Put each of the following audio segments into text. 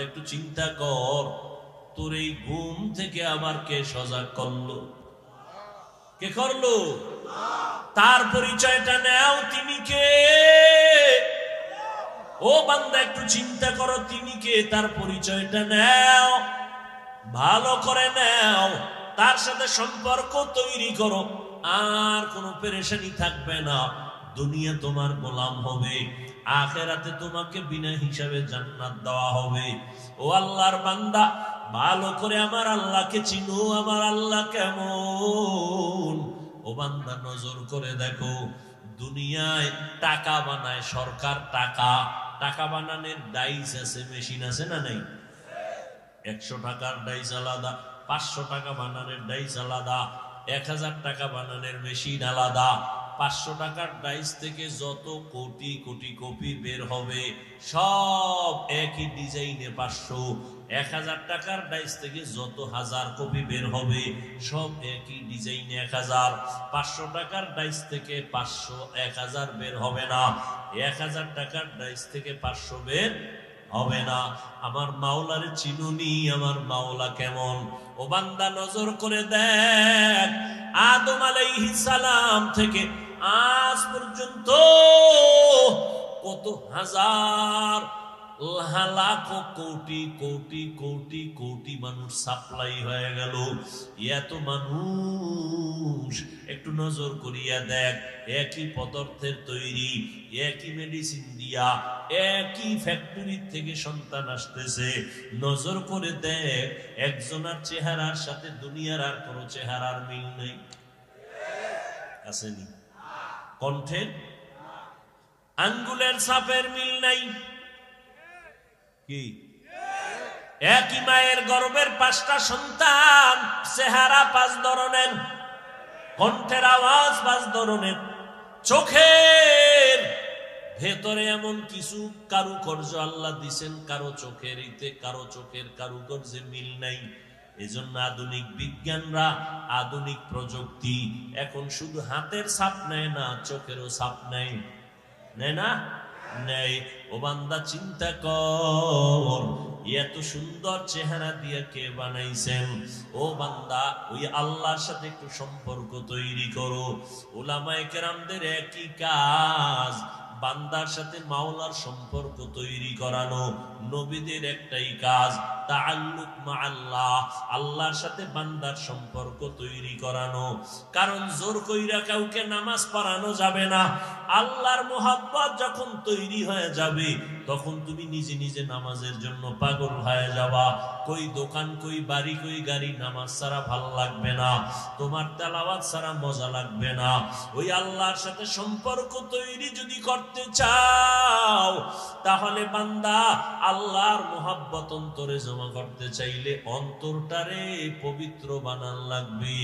একটু চিন্তা কর, তোর এই ঘুম থেকে আবার কে সজাগ করলো? কে করলো? তার পরিচয়টা নাও, তিনি কে? ও বান্দা একটু চিন্তা করো, তিনি কে? তার পরিচয়টা নাও, ভালো করে নাও, তার সাথে সম্পর্ক তৈরি করো, আর কোনো পেরেশানি থাকবে না। দুনিয়া তোমার গোলাম হবে, আখিরাতে তোমাকে বিনা হিসাবে জান্নাত দেওয়া হবে। ও আল্লাহর বান্দা, ভালো করে আমার আল্লাহকে চিনো। আমার আল্লাহ কেমন? ও বান্দা নজর করে দেখো, দুনিয়ায় টাকা বানায় সরকার, টাকা বানানোর ডাইস আছে, মেশিন আছে না নাই? 100 টাকার ডাইস আলাদা, 500 টাকা বানানোর ডাইস আলাদা, 1000 টাকা বানানোর মেশিন আলাদা। 500 টাকার ডাইস থেকে যত কোটি কোটি কপি বের হবে সব একই ডিজাইনে 500। 1000 টাকার ডাইস থেকে যত হাজার কপি বের হবে সব একই ডিজাইনে 1000। 500 টাকার ডাইস থেকে 500 1000 বের হবে না, 1000 টাকার ডাইস থেকে 500 বের হবে না। আমার মাওলারে চিনুনি? আমার মাওলা কেমন? ও বান্দা নজর করে দেখ, আদম আলাইহিস সালাম থেকে আজ পর্যন্ত কত হাজার লাখ কোটি কোটি কোটি কোটি মানুষ সাপ্লাই হয়ে গেল। এত মানুষ একটু নজর করিয়া দেখ, একই পদার্থের তৈরি, একই মেডিসিন দিয়া, একই ফ্যাক্টরি থেকে সন্তান আসতেছে। নজর করে দেখ, একজনের চেহারার সাথে দুনিয়ার আর কোনো চেহারার মিল নেই। আসেনি? কণ্ঠের আঙ্গুলের ছাপের মিল নাই। কি? একই মায়ের গর্ভের 5টা সন্তান, চেহারা 5 ধরনের, কণ্ঠের আওয়াজ 5 ধরনের, চোখের ভেতরে এমন কিছু কারুকার্য আল্লাহ দিছেন, কারো চোখের ইতে কারো চোখের কারুকার্যে মিল নাই। এজন্য আধুনিক বিজ্ঞানরা, আধুনিক প্রযুক্তি এখন শুধু হাতের ছাপ নেয় না, চোখেরও ছাপ নেয়। নেয় না? নেই। ও বান্দা চিন্তা কর, এত সুন্দর চেহারা দিয়ে কে বানাইছেন? ও বান্দা, ওই আল্লাহর সাথে একটু সম্পর্ক তৈরি করো। উলামায়ে কেরামদের একই কাজ, বান্দার সাথে মাওলার সম্পর্ক তৈরি করানো। নবীদের একটাই কাজ, তাআল্লুক মা আল্লাহ, আল্লাহর সাথে বান্দার সম্পর্ক তৈরি করানো। কারণ জোর কইরা কাউকে নামাজ পড়ানো যাবে না। আল্লাহর মোহাব্বত যখন তৈরি হয়ে যাবে তখন তুমি নিজে নিজে নামাজের জন্য পাগল হয়ে যাবা। কই দোকান, কই বাড়ি, কই গাড়ি, নামাজ ছাড়া ভাল লাগবে না, তোমার তেলাওয়াত ছাড়া মজা লাগবে না। ওই আল্লাহর সাথে সম্পর্ক তৈরি যদি করতে চাও, তাহলে বান্দা আল্লাহর মোহাব্বত অন্তরে জমা করতে চাইলে অন্তরটারে পবিত্র বানান লাগবে।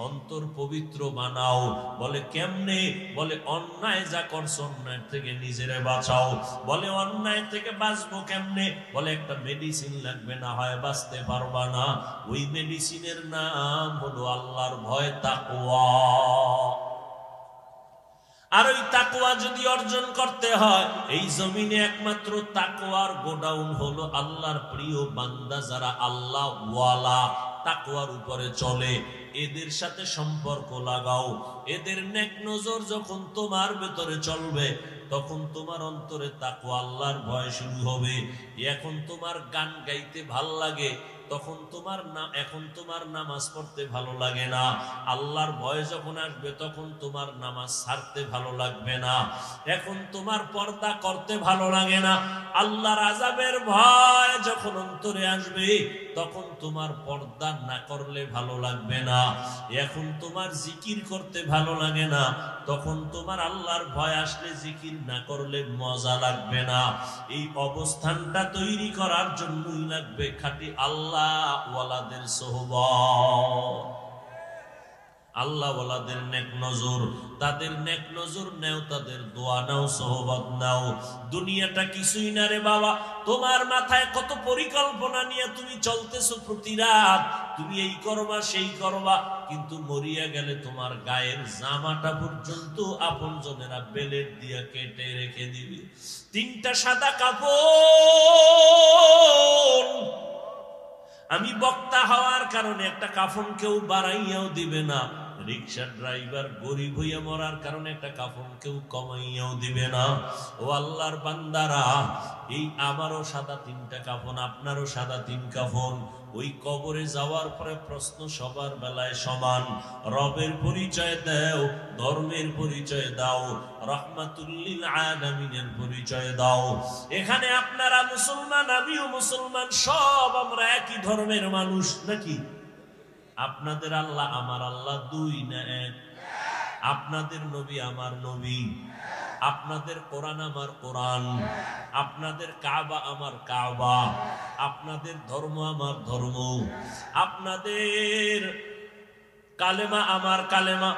অন্তর পবিত্র বানাও। বলে কেমনে? বলে অন্যায় যা করছো অন্যায় থেকে নিজেরে বাঁচাও। বলে অন্যায় থেকে বাঁচবো কেমনে? বলে একটা মেডিসিন লাগবে, না হয় বাঁচতে পারবা না। ওই মেডিসিনের নাম হলো আল্লাহর ভয়, তাকওয়া। আর ওই তাকওয়া যদি অর্জন করতে হয়, এই জমিনে একমাত্র তাকওয়ার গোডাউন হলো আল্লাহর প্রিয় বান্দা যারা আল্লাহ ওয়ালা, তাকওয়ার উপরে চলে, এদের সাথে সম্পর্ক লাগাও। এদের নেক নজর যখন তোমার ভেতরে চলবে তখন তোমার অন্তরে তাকওয়া, আল্লাহর ভয় শুরু হবে। এখন তোমার গান গাইতে ভাল লাগে, তখন এখন তোমার নামাজ পড়তে ভালো লাগে না। আল্লাহর ভয় যখন আসবে তখন তোমার নামাজ ছাড়তে ভালো লাগবে না। এখন তোমার পর্দা করতে ভালো লাগে না। আল্লাহর আযাবের ভয় যখন অন্তরে আসবে তখন তোমার পর্দা না করলে ভালো লাগবে না। এখন তোমার জিকির করতে ভালো লাগে না, তখন তোমার আল্লাহর ভয় আসলে জিকির না করলে মজা লাগবে না। এই অবস্থানটা তৈরি করার জন্যই লাগবে খাঁটি আল্লাহ ওয়ালাদের সোহবত, আল্লাহ ওয়ালাদের নেক নজর। তাদের নেক নজর নেও, তাদের দোয়া নাও, সোহবত নাও। দুনিয়াটা কিছুই না রে বাবা। তোমার মাথায় কত পরিকল্পনা নিয়ে তুমি চলতেছো প্রতি রাত, তুমি এই করবা সেই করবা, কিন্তু মরিয়া গেলে তোমার গায়ের জামাটা পর্যন্ত আপনজনেরা বেলেট দিয়ে কেটে রেখে দিবে। 3টা সাদা কাপড় আমি বক্তা হওয়ার কারণে একটা কাফন কেউ বাড়াইয়াও দিবে না, রিক্সার ড্রাইভার গরিব হইয়া মরার কারণে একটা কাফন কেউ কমাইয়াও দিবে না। ও আল্লাহর বান্দারা, এই আমারও সাদা 3টা কাফন, আপনারও সাদা 3 কাফন। ওই কবরে যাওয়ার পরে প্রশ্ন সবার বেলায় সমান। রবের পরিচয় দাও, ধর্মের পরিচয় দাও, রাহমাতুল লিল আলামিনের পরিচয় দাও। এখানে আপনারা মুসলমান, আমিও মুসলমান, সব আমরা একই ধর্মের মানুষ নাকি? আপনাদের আল্লাহ আমার আল্লাহ 2 না 1? আপনাদের নবী আমার নবী, আপনাদের কোরআন আমার কোরআন, আপনাদের কাবা আমার কাবা, আপনাদের ধর্ম আমার ধর্ম, আপনাদের কালেমা আমার কালেমা।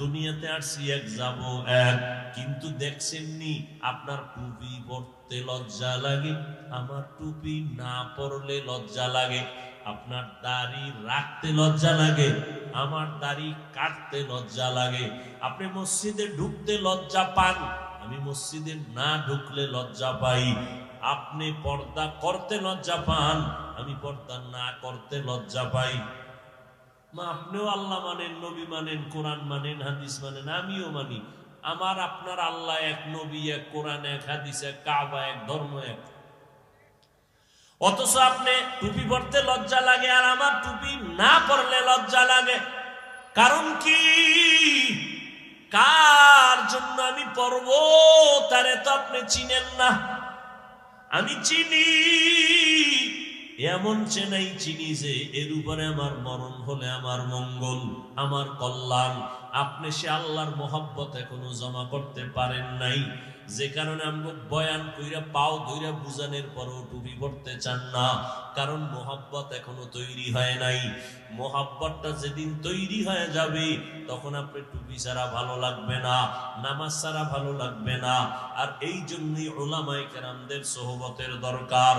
দুনিয়াতে আসছি এক, যাব এক, কিন্তু দেখছেননি আপনার টুপি পরতে লজ্জা লাগে, আমার টুপি না পরলে লজ্জা লাগে। আপনার দাড়ি রাখতে লজ্জা লাগে, আমার দাড়ি কাটতে লজ্জা লাগে। আপনি মসজিদে ঢুকতে লজ্জা পান, আমি মসজিদে না ঢুকলে লজ্জা পাই। আপনি পর্দা করতে লজ্জা পান, আমি পর্দা না করতে লজ্জা পাই। মা, আপনিও আল্লাহ মানেন, নবী মানেন, কোরআন মানেন, হাদিস মানেন, আমিও মানি। আমার আপনার আল্লাহ এক, নবী এক, কোরআন এক, হাদিস এক, কাবা এক, ধর্ম এক। অথচ আপনি টুপি পরতে লজ্জা লাগে আর আমার টুপি না পরলে লজ্জা লাগে। কারণ কি? কার জন্য আমি পরব তারে তো আপনি চিনেন না, আমি চিনি। এমন চেনাই চিনি যে এর উপরে আমার মরণ হলে আমার মঙ্গল, আমার কল্যাণ। আপনি সে আল্লাহর মহব্বত এখনো জমা করতে পারেন নাই, যে কারণে আমরা বয়ান কইরা পাও ধইরা বুঝানোর পরও টুপি পড়তে চান না। কারণ মোহাব্বত এখনো তৈরি হয় নাই। মোহাব্বতটা যেদিন তৈরি হয়ে যাবে তখন আপনি টুপি ছাড়া ভালো লাগবে না, নামাজ ছাড়া ভালো লাগবে না। আর এই জন্যই উলামায়ে কেরামদের সোহবতের দরকার।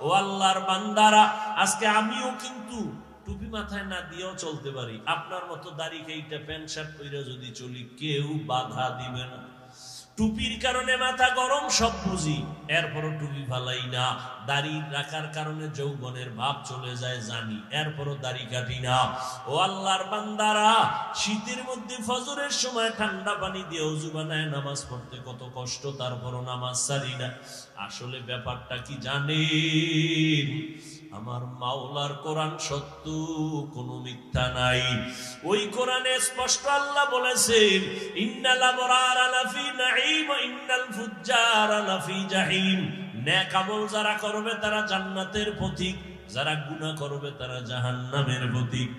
ও আল্লাহর বান্দারা, আজকে আমিও কিন্তু টুপি মাথায় না দিয়েও চলতে পারি। আপনার মতো দাড়ি খেইটা প্যান্ট শার্ট পরে যদি চলি কেউ বাধা দিবে না। টুপির কারণে মাথা গরম সব বুঝি, এরপরও টুপি ফালাই না। দাড়ি রাখার কারণে যৌবনের ভাব চলে যায় জানি, এরপরও দাড়ি কাটি না। ও আল্লাহর বান্দারা, শীতের মধ্যে ফজরের সময় ঠান্ডা পানি দিয়ে ওযু বানায় নামাজ পড়তে কত কষ্ট, তারপরও নামাজ ছাড়ি না। আসলে ব্যাপারটা কি জানেন? আমার মাওলার কোরআন সত্য, কোনো মিথ্যা নাই। ওই কোরআনে স্পষ্ট আল্লাহ বলেছেন, ইন্নাল আবরারা লাফি নাঈম ওয়া ইন্নাল ফুজ্জারা লাফি জাহিম। নেক আমল যারা করবে তারা জান্নাতের পথিক, যারা গুনাহ করবে তারা জাহান্নামের পথিক।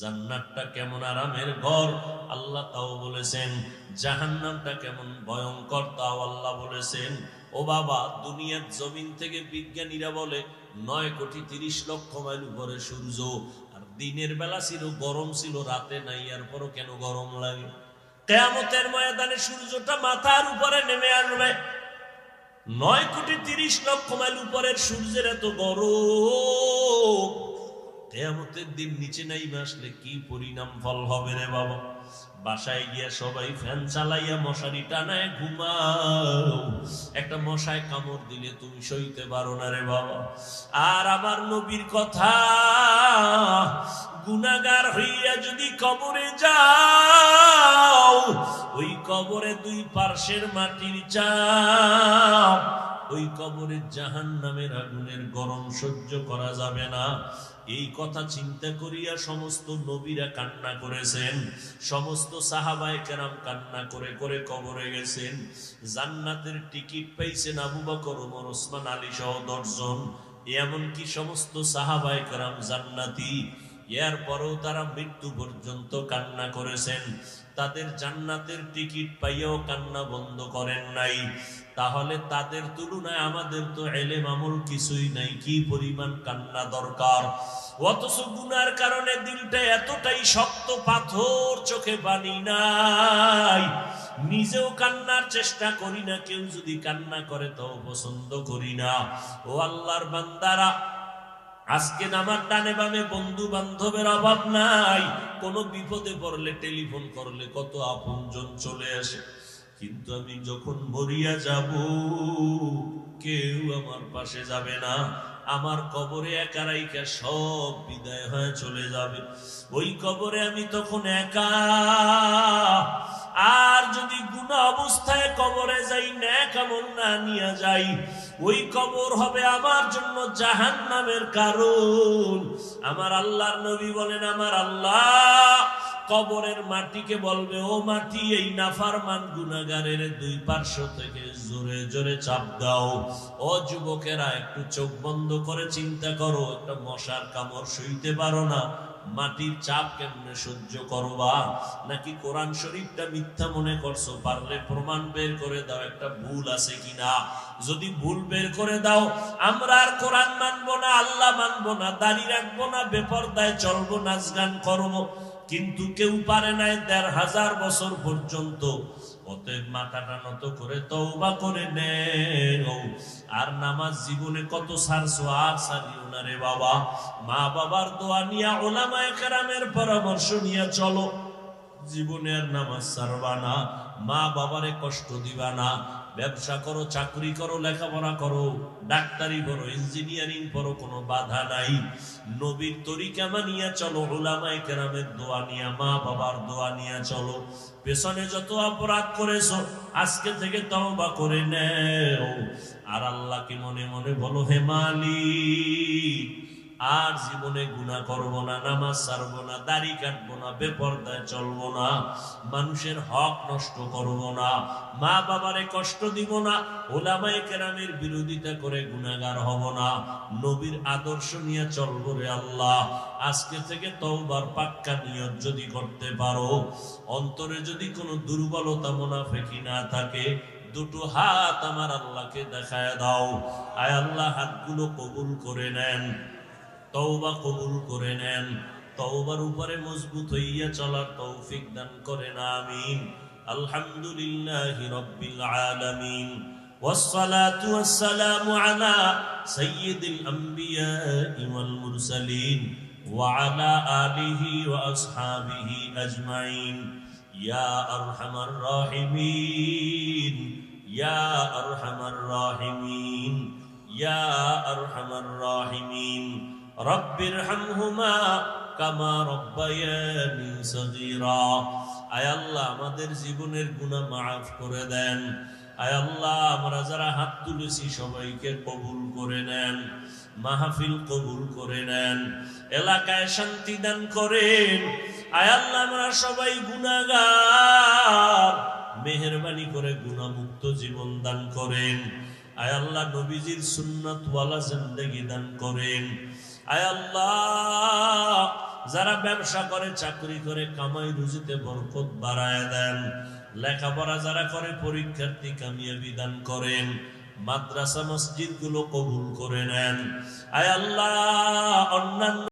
জান্নাতটা কেমন আরামের ঘর আল্লাহ তাও বলেছেন, জাহান্নামটা কেমন ভয়ঙ্কর তাও আল্লাহ বলেছেন। ও বাবা, দুনিয়ার জমিন থেকে বিজ্ঞানীরা বলে 9,30,00,000 মাইল উপরে সূর্য, আর দিনের বেলা ছিল গরম ছিল, রাতে নাই, এরপরও কেন গরম লাগে? কিয়ামতের ময়দানে সূর্যটা মাথার উপরে নেমে আসবে। 9,30,00,000 মাইল উপরের সূর্যের এত গরম, কিয়ামতের দিন নিচে নাই আসলে কি পরিণাম ফল হবে রে বাবা? বাসায় গিয়া সবাই ফ্যান চালাইয়া মশারি টানায় ঘুমাও, একটা মশায় কামড় দিলে তুমি সইতে পারো না রে বাবা। আর আমার নবীর কথা, গুনাহগার হইয়া যদি কবরে যাও, ওই কবরে 2 পার্শ্বের মাটির চাপ, ওই কবরে জাহান্নামের আগুনের গরম সহ্য করা যাবে না। এই কথা চিন্তা করিয়া সমস্ত নবীরা কান্না করেছেন, সমস্ত সাহাবায়ে কেরাম কান্না করে করে কবরে গেছেন। জান্নাতের টিকিট পাইছেন আবু বকর, ওমর, ওসমান, আলী সহ 10 জন। এমনকি সমস্ত সাহাবায়ে কেরাম জান্নাতি। এরপরেও তারা মৃত্যু পর্যন্ত কান্না করেছেন। তাদের জান্নাতের টিকিট পাইয়াও কান্না বন্ধ করেন নাই। তাহলে তাদের তুলনায় আমাদের তো ইলম আমল কিছুই নাই, কি পরিমাণ কান্না দরকার। অথচ গুনার কারণে দিলটা এতটাই শক্ত পাথর, চোখে পানি নাই, নিজেও কান্নার চেষ্টা করি না, কেউ যদি কান্না করে তাও পছন্দ করি না। ও আল্লাহর বান্দারা, আজকে আমার ডানে বামে বন্ধু বান্ধবের অভাব নাই। কোনো বিপদে পড়লে টেলিফোন করলে কত আপনজন চলে আসে। কিন্তু আমি যখন মরিয়া যাব কেউ আমার পাশে যাবে না, আমার কবরে একা রাইখা সব বিদায় হয়ে চলে যাবে। ওই কবরে আমি তখন একা। আর যদি গুনাহ অবস্থায় কবরে যাই, নেক আমল না নিয়ে যাই, ওই কবর হবে আমার জন্য জাহান্নামের কারণ। আমার আল্লাহর নবী বলেন, আমার আল্লাহ কবরের মাটিকে বলবে, ও মাটি, এই নাফরমান গুনাহগারের দুই পার্শ্ব থেকে জোরে জোরে চাপ দাও। ও যুবকেরা, একটু চোখ বন্ধ করে চিন্তা করো, একটা মশার কামড় সইতে পারো না, মাটির চাপ কেমনে সহ্য করবা? নাকি কোরআন শরীফটা মিথ্যা মনে করছো? পারলে প্রমাণ বের করে দাও, একটা ভুল আছে কিনা। যদি ভুল বের করে দাও, আমরা আর কোরআন মানবো না, আল্লাহ মানবো না, দাড়ি রাখবো না, বেপরদায় চলবো, নাচ গান করবো। কিন্তু কেউ পারে নাই ১৫০০ বছর পর্যন্ত। অতএব মাথাটা নত করে তওবা করে নেও। আর নামাজ জীবনে কত ছাড়ছো, আর ছাড়িও না রে বাবা। মা বাবার দোয়া নিয়া, উলামায়ে কেরামের পরামর্শ নিয়ে চলো। জীবনে আর নামাজ ছাড়বা না, মা বাবারে কষ্ট দিবা না। ব্যবসা করো, চাকরি করো, লেখাপড়া করো, ডাক্তারি করো, ইঞ্জিনিয়ারিং করো, কোনো বাধা নাই। নবীর তরিকা মানিয়া চলো, উলামায়ে কেরামের দোয়া নিয়া, মা বাবার দোয়া নিয়া চলো। পেছনে যত অপরাধ করেছো আজকে থেকে তওবা করে নেও। আর আল্লাহকে মনে মনে বলো, হে মালিক, আর জীবনে গুনাহ করব না, নামাজ ছাড়ব না, দাড়ি কাটবো না, বেপরদায় চলবো না, মানুষের হক নষ্ট করব না, মা বাবারে কষ্ট দিব না, উলামায়ে কেরামের বিরোধিতা করে গুনাহগার হব না, নবীর আদর্শ নিয়ে চলবো রে আল্লাহ। আজকে থেকে তওবার পাক্কা নিয়ত যদি করতে পারো, অন্তরে যদি কোনো দুর্বলতা মুনাফিকি না থাকে, দুটো হাত আমার আল্লাহকে দেখায় দাও। আয় আল্লাহ, হাতগুলো কবুল করে নেন, তওবা কবুল করে নেন, তওবার উপরে মজবুত হইয়া চলার তৌফিক দান করেন, আমিন। আলহামদুলিল্লাহি রাব্বিল আলামিন, والصلاة والسلام على سيد الأنبياء والمرسلين وعلى آله وأصحابه أجمعين. يا أرحم الراحمين، يا أرحم الراحمين، يا أرحم الراحمين. رب ارحمهما কামা রব্বায়ানি সগীরা। আয় আল্লাহ, আমাদের জীবনের গুনাহ মাফ করে দেন। আয় আল্লাহ, আমরা যারা হাত তুলেছি সবাইকে কবুল করে নেন, মাহফিল কবুল করে নেন, এলাকায় শান্তি দান করেন। আয় আল্লাহ, আমরা সবাই গুনাহগার, মেহেরবানি করে গুনাহমুক্ত জীবন দান করেন। আয় আল্লাহ, নবীজির সুন্নাত ওয়ালা জিন্দেগি দান করেন। আয় আল্লাহ, যারা ব্যবসা করে, চাকরি করে, কামাই রুজিতে বরকত বাড়ায় দেন। লেখাপড়া যারা করে, পরীক্ষার্থী কামিয়াবি দান করেন। মাদ্রাসা মসজিদ গুলো কবুল করে নেন। আয় আল্লাহ, অন্যান্য